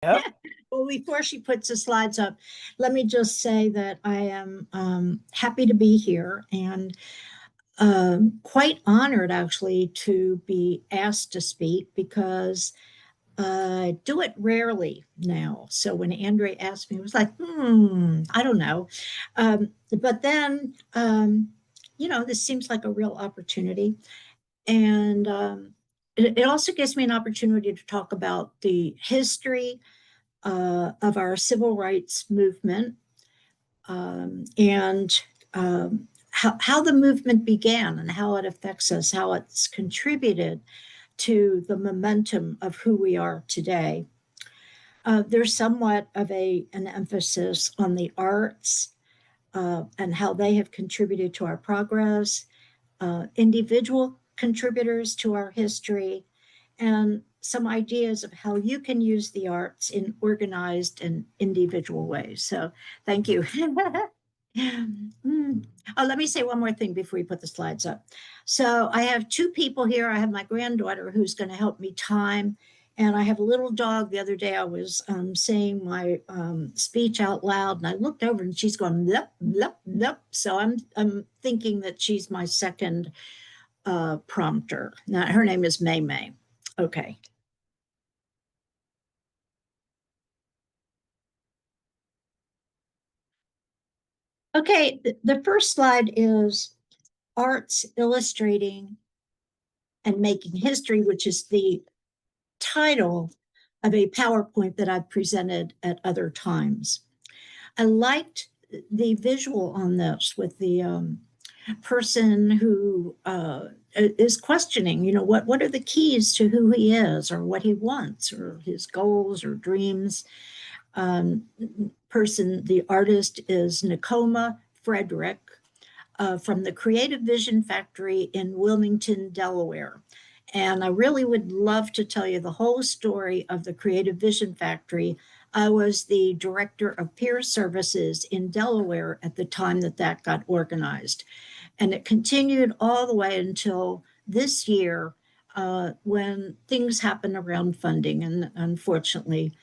Yep. Well, before she puts the slides up, let me just say that I am happy to be here and quite honored actually to be asked to speak because I do it rarely now. So when Andre asked me, it was like, I don't know. But then, this seems like a real opportunity. And it also gives me an opportunity to talk about the history of our civil rights movement and how the movement began and how it affects us, how it's contributed to the momentum of who we are today. There's somewhat of an emphasis on the arts and how they have contributed to our progress, individual contributors to our history, and some ideas of how you can use the arts in organized and individual ways. So thank you. Oh, let me say one more thing before we put the slides up. So I have two people here. I have my granddaughter who's going to help me time. And I have a little dog. The other day I was saying my speech out loud and I looked over and she's going, lep, lep, lep. So I'm thinking that she's my second prompter. Now, her name is May May. Okay. Okay, the first slide is arts illustrating and making history, which is the title of a PowerPoint that I've presented at other times. I liked the visual on this with the person who is questioning, what are the keys to who he is or what he wants or his goals or dreams. The artist is Nakoma Frederick from the Creative Vision Factory in Wilmington, Delaware. And I really would love to tell you the whole story of the Creative Vision Factory. I was the director of peer services in Delaware at the time that got organized. And it continued all the way until this year when things happened around funding. And unfortunately,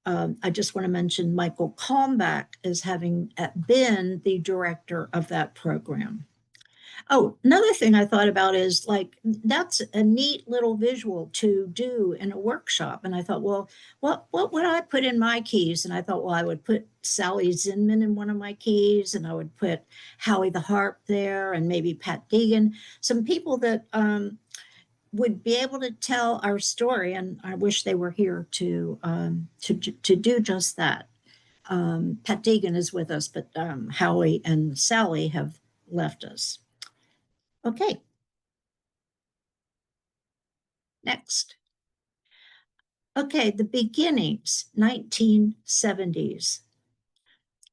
I just want to mention Michael Kalmbach as having been the director of that program. Oh, another thing I thought about is like that's a neat little visual to do in a workshop. And I thought, well, what would I put in my keys? And I thought, well, I would put Sally Zinman in one of my keys, and I would put Howie the Harp there, and maybe Pat Deegan, some people that would be able to tell our story. And I wish they were here to do just that. Pat Deegan is with us, but Howie and Sally have left us. Okay, next. Okay, the beginnings, 1970s.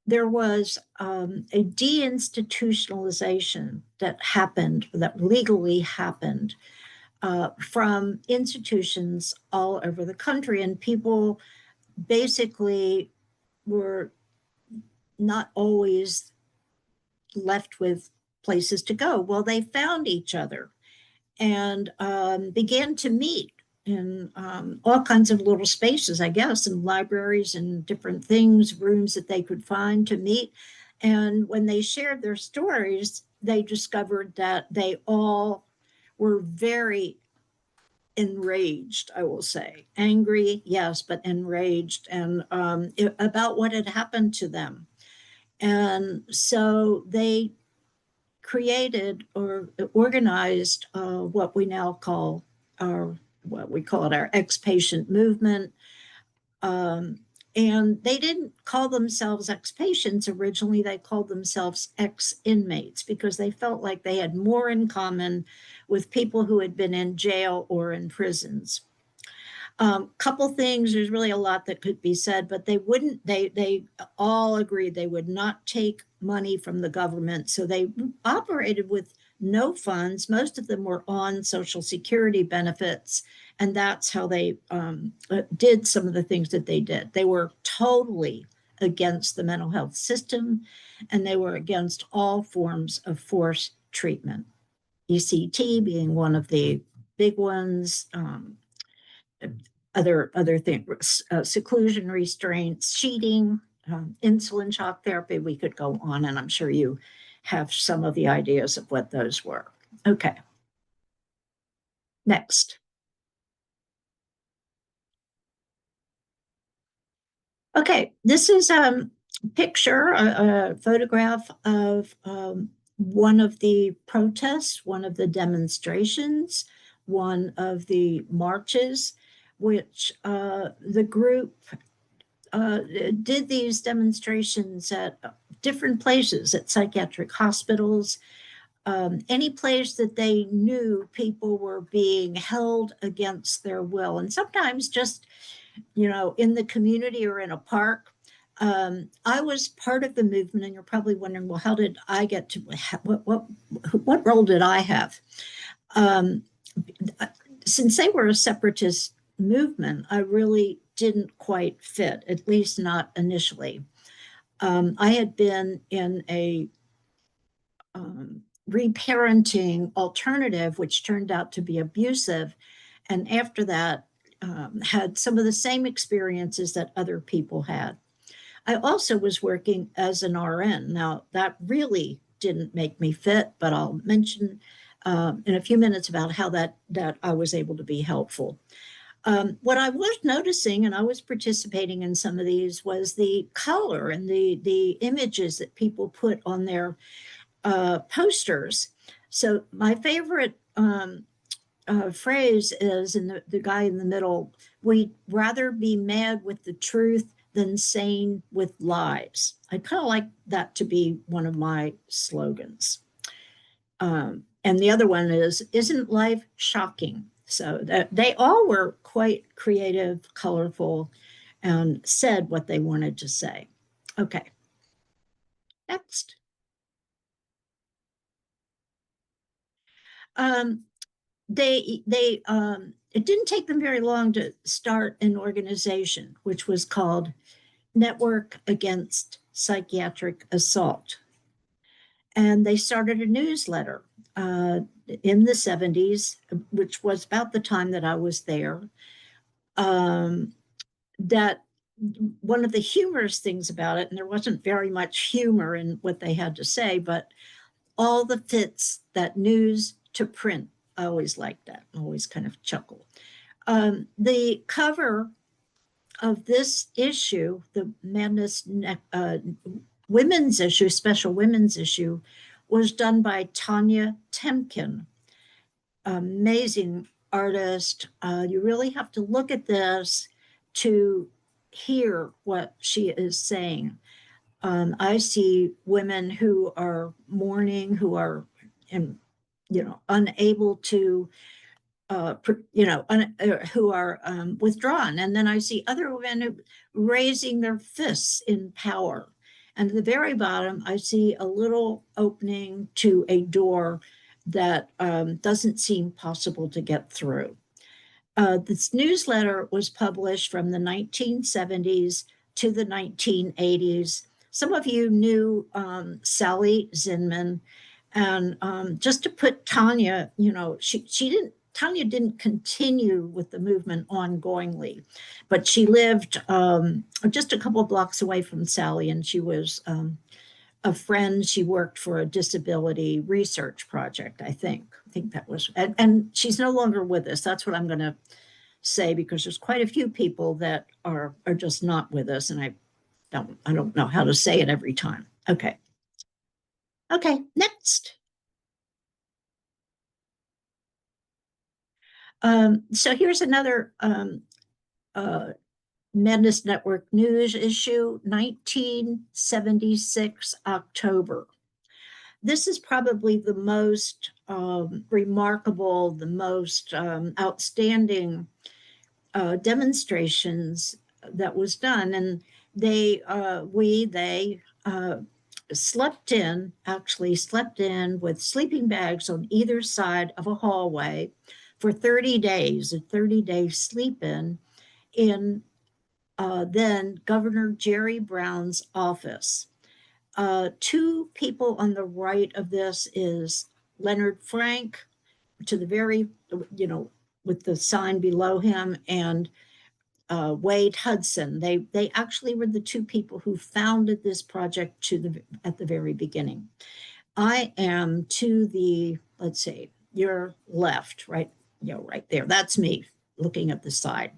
There was a deinstitutionalization that legally happened from institutions all over the country, and people basically were not always left with places to go. Well, they found each other and began to meet in all kinds of little spaces, I guess, in libraries and different things, rooms that they could find to meet. And when they shared their stories, they discovered that they all were very enraged, I will say. Angry, yes, but enraged and about what had happened to them. And so they created or organized what we now call our ex-patient movement. And they didn't call themselves ex-patients originally, they called themselves ex-inmates because they felt like they had more in common with people who had been in jail or in prisons. Couple things, there's really a lot that could be said, but they all agreed they would not take money from the government. So they operated with no funds. Most of them were on Social Security benefits. And that's how they did some of the things that they did. They were totally against the mental health system, and they were against all forms of forced treatment. ECT being one of the big ones. other things, seclusion restraints, cheating, insulin shock therapy. We could go on, and I'm sure you have some of the ideas of what those were. Okay, next. Okay, this is a picture, a photograph of one of the protests, one of the demonstrations, one of the marches, which the group did these demonstrations at different places, at psychiatric hospitals, any place that they knew people were being held against their will. And sometimes just, in the community or in a park. I was part of the movement, and you're probably wondering, well, how did I get to, what role did I have? Um, since they were a separatist movement, I really didn't quite fit, at least not initially. I had been in a reparenting alternative, which turned out to be abusive. And after that, had some of the same experiences that other people had. I also was working as an RN. Now, that really didn't make me fit, but I'll mention in a few minutes about how that I was able to be helpful. What I was noticing, and I was participating in some of these, was the color and the images that people put on their posters. So my favorite phrase is, in the guy in the middle, we'd rather be mad with the truth than sane with lies. I kind of like that to be one of my slogans. And the other one is, isn't life shocking? So that they all were quite creative, colorful, and said what they wanted to say. Okay, next. Um, it didn't take them very long to start an organization, which was called Network Against Psychiatric Assault. And they started a newsletter in the 70s, which was about the time that I was there. That one of the humorous things about it, and there wasn't very much humor in what they had to say, but all the fits that news to print. I always liked that. I always kind of chuckle. The cover of this issue, the Madness women's issue, special women's issue, was done by Tanya Temkin, amazing artist. You really have to look at this to hear what she is saying. I see women who are mourning, who are, unable to who are withdrawn. And then I see other women who raising their fists in power. And at the very bottom, I see a little opening to a door that doesn't seem possible to get through. This newsletter was published from the 1970s to the 1980s. Some of you knew Sally Zinman. And just to put Tanya, Tanya didn't continue with the movement ongoingly, but she lived just a couple of blocks away from Sally, and she was a friend. She worked for a disability research project, I think. I think that was, and she's no longer with us. That's what I'm going to say, because there's quite a few people that are just not with us, and I don't know how to say it every time. Okay. Okay, next. So here's another Madness Network news issue, 1976, October. This is probably the most remarkable, the most outstanding demonstrations that was done. And they actually slept in with sleeping bags on either side of a hallway for 30 days, a 30-day sleep in then Governor Jerry Brown's office. Two people on the right of this is Leonard Frank, to the very, with the sign below him, and Wade Hudson. They actually were the two people who founded this project at the very beginning. I am to the, let's see, your left, right, right there. That's me looking at the side.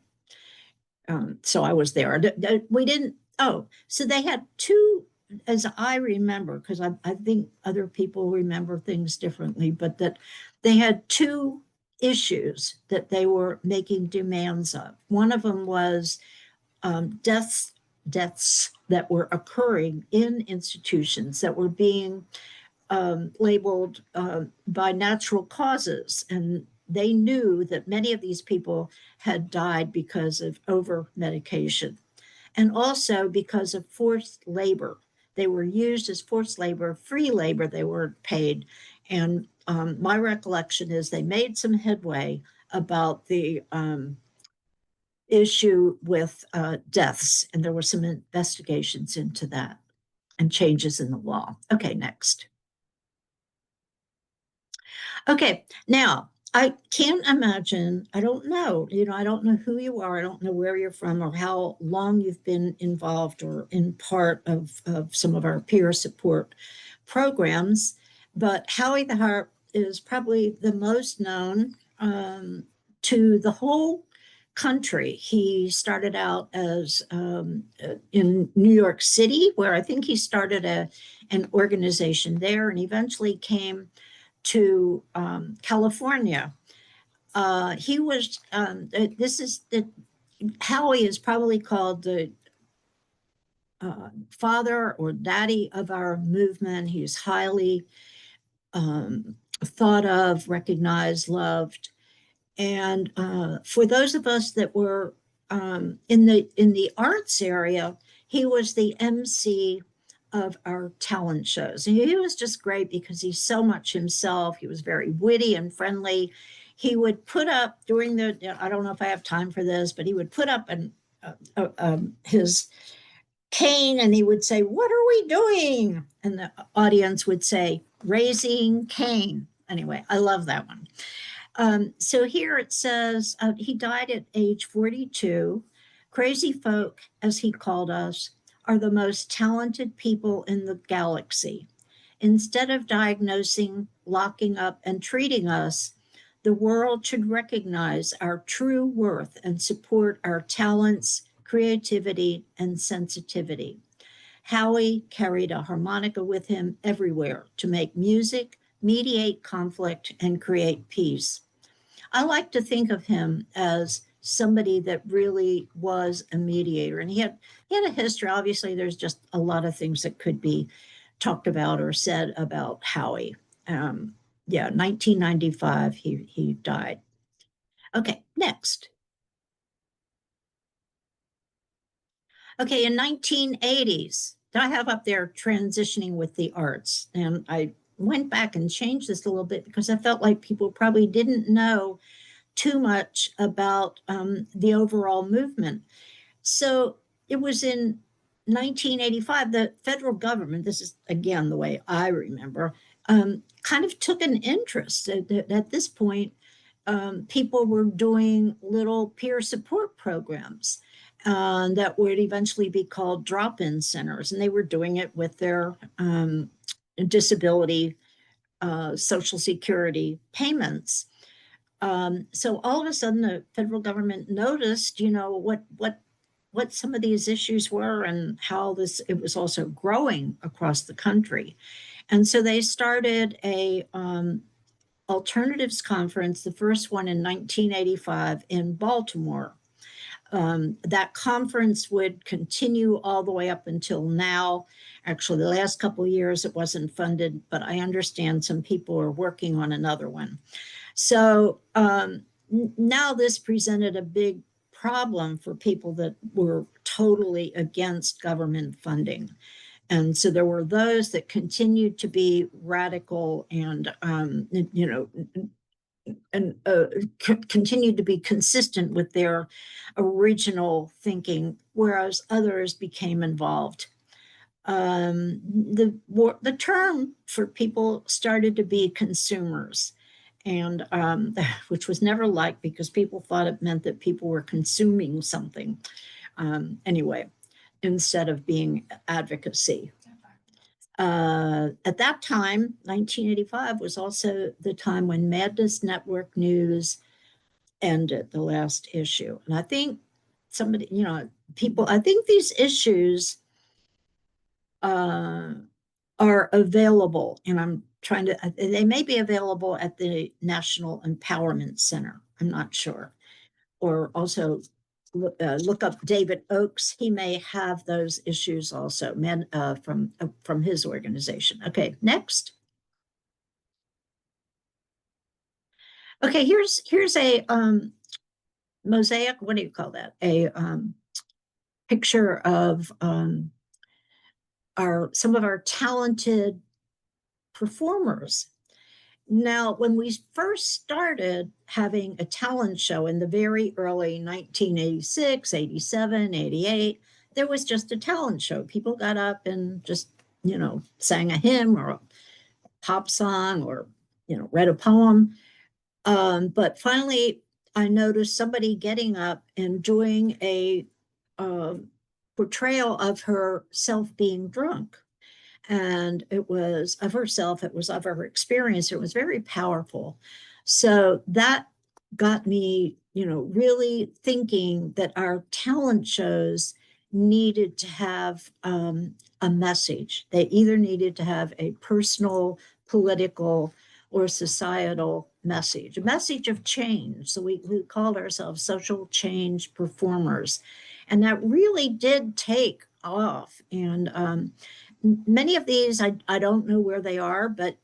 So I was there. We didn't. Oh, so they had two, as I remember, because I think other people remember things differently, but that they had two issues that they were making demands of. One of them was deaths that were occurring in institutions that were being labeled by natural causes. And they knew that many of these people had died because of over medication and also because of forced labor. They were used as forced labor, free labor, they weren't paid. And my recollection is they made some headway about the issue with deaths, and there were some investigations into that and changes in the law. Okay, next. Okay, now I can't imagine, I don't know, I don't know who you are, I don't know where you're from or how long you've been involved or in part of some of our peer support programs, but Howie the Harp is probably the most known to the whole country. He started out as in New York City, where I think he started an organization there and eventually came to California. He was, this is the, Howie is probably called the father or daddy of our movement. He's highly thought of, recognized, loved. And for those of us that were in the arts area, he was the MC of our talent shows. And he was just great because he's so much himself. He was very witty and friendly. He would put up during the, I don't know if I have time for this, but he would put up his cane and he would say, "What are we doing?" And the audience would say, "Raising Cain." Anyway, I love that one. So here it says he died at age 42. Crazy folk, as he called us, are the most talented people in the galaxy. Instead of diagnosing, locking up, and treating us, the world should recognize our true worth and support our talents, creativity, and sensitivity. Howie carried a harmonica with him everywhere to make music, mediate conflict, and create peace. I like to think of him as somebody that really was a mediator. And he had a history. Obviously, there's just a lot of things that could be talked about or said about Howie. Yeah, 1995, he died. Okay, next. Okay, in 1980s, I have up there transitioning with the arts. And I went back and changed this a little bit because I felt like people probably didn't know too much about the overall movement. So it was in 1985, the federal government, this is again the way I remember, kind of took an interest. At this point, people were doing little peer support programs that would eventually be called drop-in centers. And they were doing it with their disability Social Security payments. So all of a sudden, the federal government noticed, what some of these issues were and how it was also growing across the country. And so they started a alternatives conference, the first one in 1985 in Baltimore. That conference would continue all the way up until now. Actually, the last couple of years it wasn't funded, but I understand some people are working on another one. So now this presented a big problem for people that were totally against government funding. And so there were those that continued to be radical and, continued to be consistent with their original thinking, whereas others became involved. The term for people started to be consumers. and which was never liked because people thought it meant that people were consuming something. Anyway, instead of being advocacy. At that time, 1985 was also the time when Madness Network News ended, the last issue. And I think somebody, people, I think these issues are available, and I'm trying to, they may be available at the National Empowerment Center. I'm not sure. Or also look up David Oakes. He may have those issues also, from his organization. Okay, next. Okay, here's a mosaic. What do you call that? A picture of some of our talented performers. Now, when we first started having a talent show in the very early 1986, 87, 88, there was just a talent show. People got up and just, sang a hymn or a pop song or, read a poem. But finally, I noticed somebody getting up and doing a portrayal of herself being drunk. And it was of herself, it was of her experience. It was very powerful. So that got me, really thinking that our talent shows needed to have a message. They either needed to have a personal, political, or societal message, a message of change. So we called ourselves social change performers. And that really did take off. And many of these, I don't know where they are, but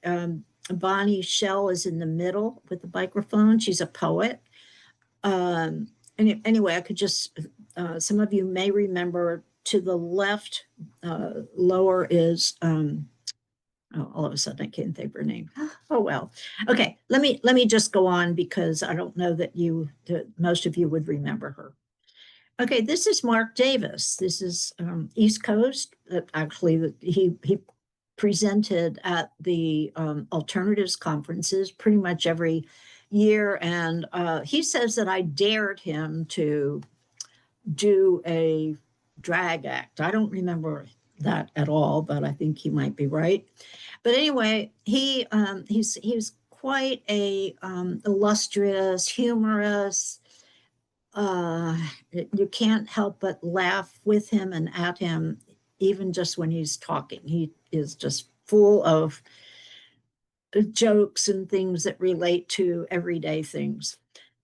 Bonnie Shell is in the middle with the microphone. She's a poet. Anyway, I could just, some of you may remember to the left, lower is, all of a sudden I can't think of her name. Oh, well. Okay, let me just go on because I don't know that most of you would remember her. Okay, this is Mark Davis. This is East Coast. Actually, he presented at the alternatives conferences pretty much every year, and he says that I dared him to do a drag act. I don't remember that at all, but I think he might be right. But anyway, he's quite a illustrious, humorous. You can't help but laugh with him and at him, even just when he's talking. He is just full of jokes and things that relate to everyday things.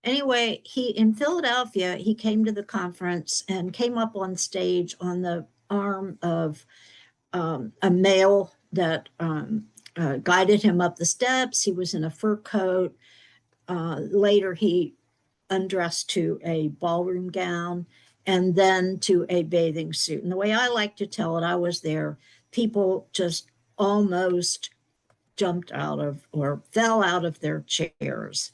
Anyway, in Philadelphia, he came to the conference and came up on stage on the arm of a male that guided him up the steps. He was in a fur coat. Later, he undressed to a ballroom gown and then to a bathing suit. And the way I like to tell it, I was there, people just almost jumped out of or fell out of their chairs.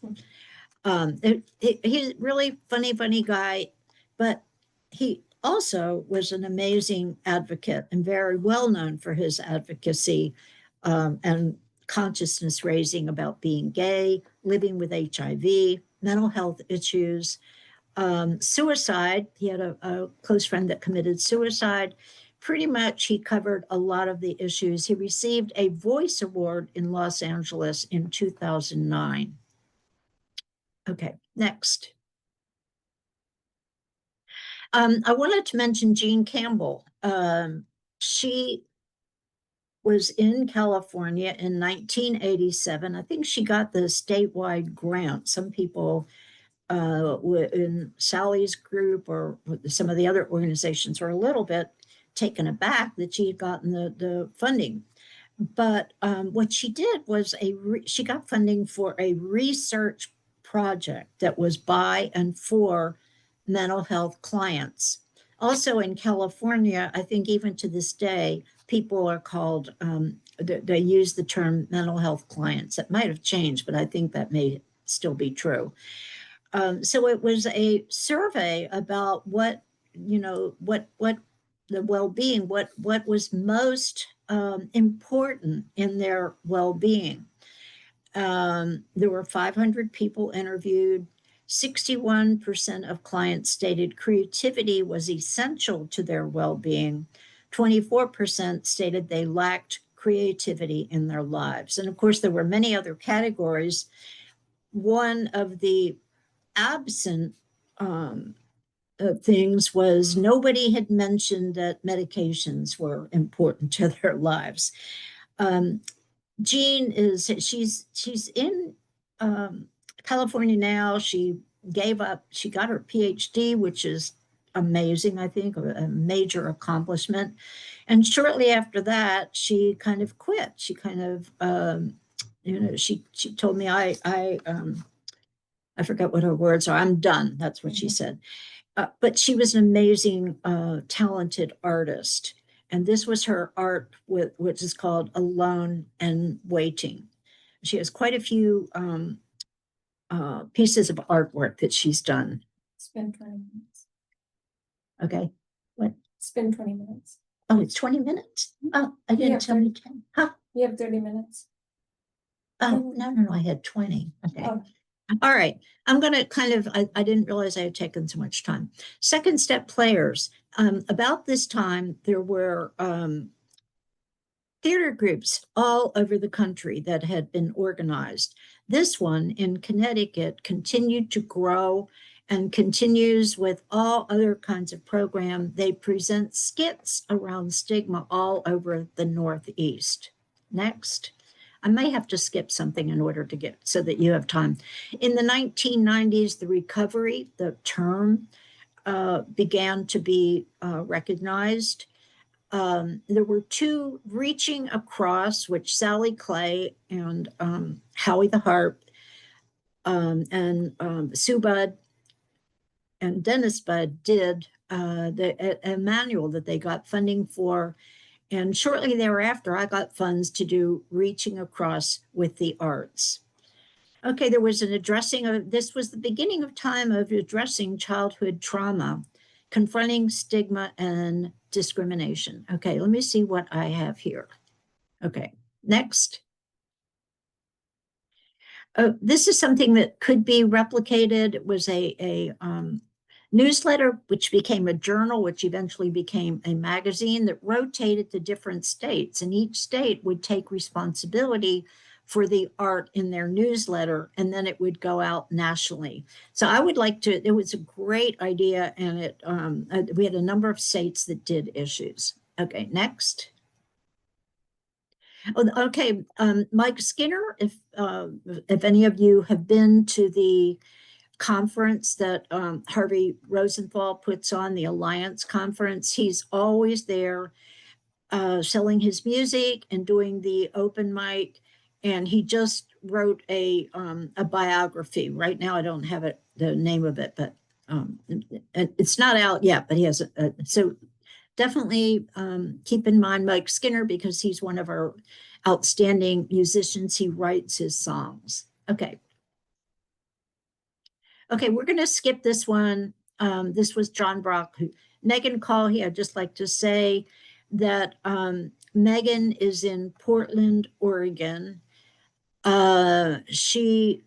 He's really funny guy, but he also was an amazing advocate and very well known for his advocacy and consciousness raising about being gay, living with HIV, mental health issues, suicide. He had a close friend that committed suicide. Pretty much he covered a lot of the issues. He received a Voice Award in Los Angeles in 2009. Okay, next. I wanted to mention Jean Campbell. She was in California in 1987. I think she got the statewide grant. Some people in Sally's group or some of the other organizations were a little bit taken aback that she had gotten the funding. But what she did was she got funding for a research project that was by and for mental health clients. Also in California, I think even to this day, people are called, they use the term mental health clients. It might have changed, but I think that may still be true. So it was a survey about what the well-being, what was most important in their well-being. There were 500 people interviewed. 61% of clients stated creativity was essential to their well-being. 24% stated they lacked creativity in their lives. And of course, there were many other categories. One of the absent things was nobody had mentioned that medications were important to their lives. Jean she's in California now. She gave up. She got her PhD, which is amazing. I think a major accomplishment. And shortly after that, she kind of quit. She kind of, she told me I forgot what her words are. I'm done. That's what she said. But she was an amazing, talented artist. And this was her art, which is called Alone and Waiting. She has quite a few pieces of artwork that she's done. Spend 20 minutes. Okay. What? Spend 20 minutes. Oh, it's 20 minutes? Oh, I didn't tell me 10. Huh? You have 30 minutes. Oh, no, I had 20. Okay. Oh. All right. I'm going to kind of, I didn't realize I had taken so much time. Second step players. About this time, there were theater groups all over the country that had been organized. This one in Connecticut continued to grow and continues with all other kinds of program. They present skits around stigma all over the Northeast. Next. I may have to skip something in order to get so that you have time. In the 1990s, the recovery, the term, began to be recognized. There were two reaching across, which Sally Clay and Howie the Harp and Sue Budd and Dennis Budd did a manual that they got funding for. And shortly thereafter, I got funds to do Reaching Across with the Arts. Okay, there was an addressing of, this was the beginning of time of addressing childhood trauma, confronting stigma and discrimination. Okay, let me see what I have here. Okay, next. This is something that could be replicated. It was a newsletter, which became a journal, which eventually became a magazine that rotated to different states. And each state would take responsibility for the art in their newsletter, and then it would go out nationally. So I would like to, it was a great idea, and it we had a number of states that did issues. Okay, next. Oh, okay, Mike Skinner, if any of you have been to the conference that Harvey Rosenthal puts on, the Alliance Conference, he's always there selling his music and doing the open mic. And he just wrote a biography. Right now, I don't have it, the name of it, but it's not out yet, but he has so definitely keep in mind Mike Skinner, because he's one of our outstanding musicians. He writes his songs. Okay. Okay, we're going to skip this one. This was John Brock. Megan Cauley, I'd just like to say that Megan is in Portland, Oregon. She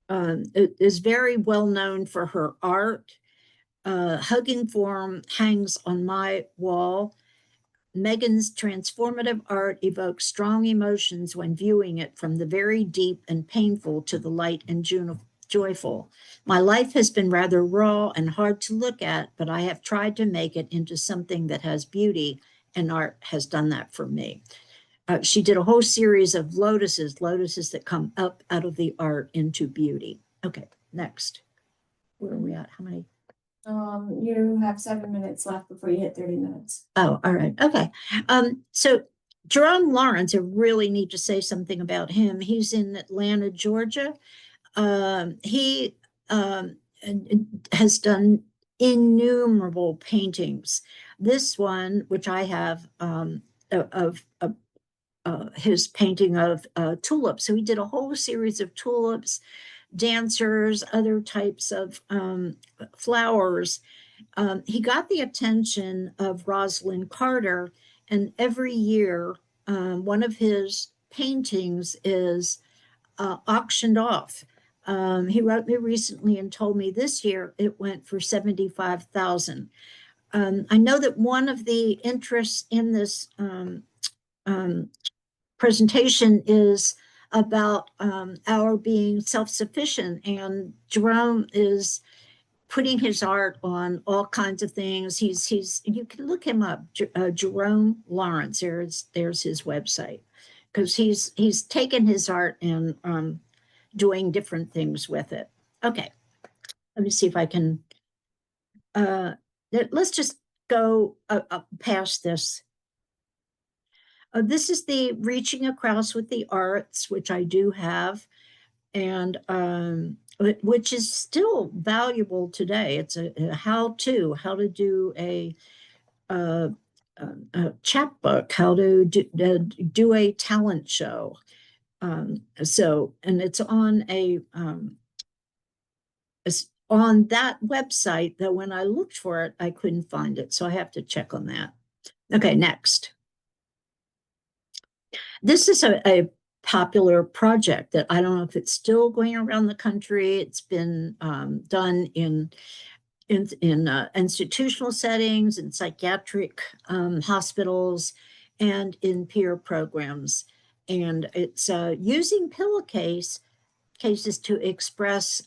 is very well known for her art. Hugging Form hangs on my wall. Megan's transformative art evokes strong emotions when viewing it, from the very deep and painful to the light and joyful. My life has been rather raw and hard to look at, but I have tried to make it into something that has beauty, and art has done that for me. She did a whole series of lotuses that come up out of the art into beauty. Okay, next. Where are we at? How many? You have 7 minutes left before you hit 30 minutes. Oh, all right. Okay. So Jerome Lawrence, I really need to say something about him. He's in Atlanta, Georgia. He has done innumerable paintings. This one, which I have of his painting of tulips. So he did a whole series of tulips, dancers, other types of flowers. He got the attention of Rosalind Carter, and every year one of his paintings is auctioned off. He wrote me recently and told me this year it went for 75,000. I know that one of the interests in this presentation is about our being self-sufficient, and Jerome is putting his art on all kinds of things. He's you can look him up, Jerome Lawrence. There's his website, because he's taken his art and doing different things with it. Okay, let me see if I can. Let's just go past this. This is the Reaching Across with the Arts, which I do have, and which is still valuable today. It's a how-to, how to do a chapbook, how to do a talent show. So, and it's on on that website, that when I looked for it, I couldn't find it. So I have to check on that. Okay, next. This is a popular project that I don't know if it's still going around the country. It's been done in institutional settings, in psychiatric hospitals, and in peer programs. And it's using cases to express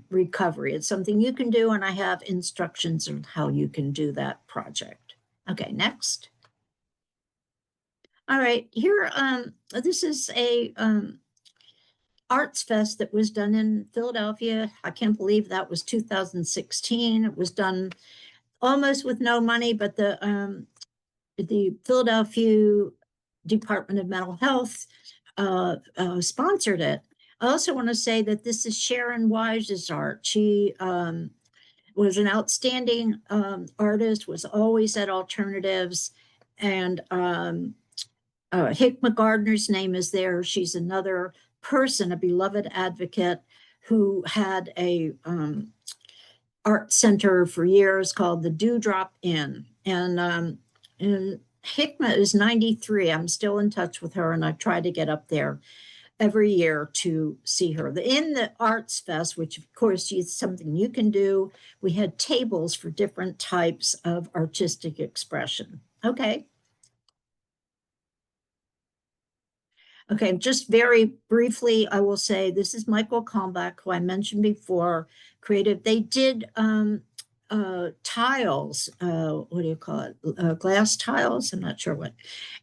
recovery. It's something you can do, and I have instructions on how you can do that project. Okay, next. All right, here, this is a Arts Fest that was done in Philadelphia. I can't believe that was 2016. It was done almost with no money, but the Philadelphia Department of Mental Health sponsored it. I also want to say that this is Sharon Wise's art. She was an outstanding artist, was always at Alternatives, and Hickma Gardner's name is there. She's another person, a beloved advocate, who had a art center for years called the Dewdrop Inn. And Hickma is 93. I'm still in touch with her, and I try to get up there every year to see her. In the Arts Fest, which of course is something you can do, we had tables for different types of artistic expression. Okay. Okay, just very briefly, I will say this is Michael Kalmbach, who I mentioned before, creative. They did tiles, what do you call it? Glass tiles, I'm not sure what.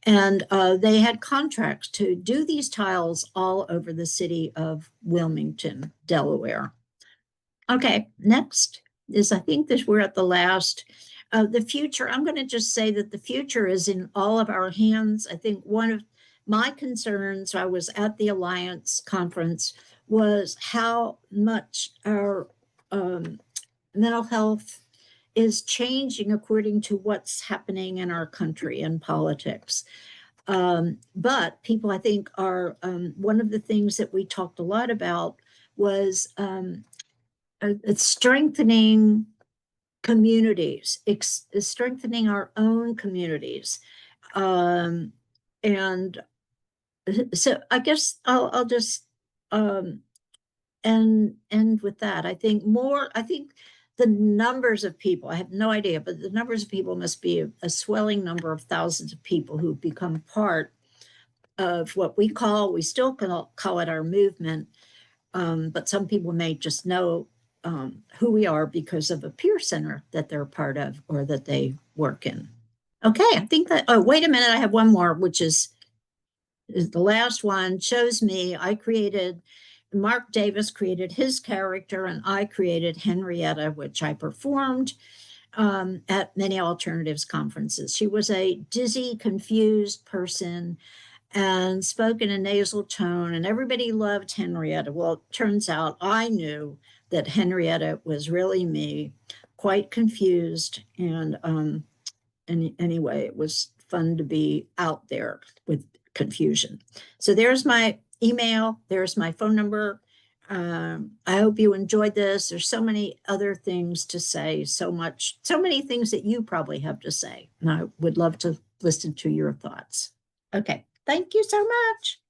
And they had contracts to do these tiles all over the city of Wilmington, Delaware. Okay, next is, I think this, we're at the last. The future, I'm going to just say that the future is in all of our hands. I think one of my concerns, I was at the Alliance conference, was how much our mental health is changing according to what's happening in our country and politics. But people, I think, are one of the things that we talked a lot about was strengthening communities, strengthening our own communities. And so I guess I'll just end with that. I think the numbers of people, I have no idea, but the numbers of people must be a swelling number of thousands of people who become part of what we still call it our movement. But some people may just know who we are because of a peer center that they're part of or that they work in. Okay, I think that, oh, wait a minute, I have one more, which is the last one. Shows me, Mark Davis created his character, and I created Henrietta, which I performed at many alternatives conferences. She was a dizzy, confused person and spoke in a nasal tone, and everybody loved Henrietta. Well, it turns out I knew that Henrietta was really me, quite confused. And anyway, it was fun to be out there with confusion. So there's my email, there's my phone number. I hope you enjoyed this. There's so many other things to say, so many things that you probably have to say. And I would love to listen to your thoughts. Okay, thank you so much.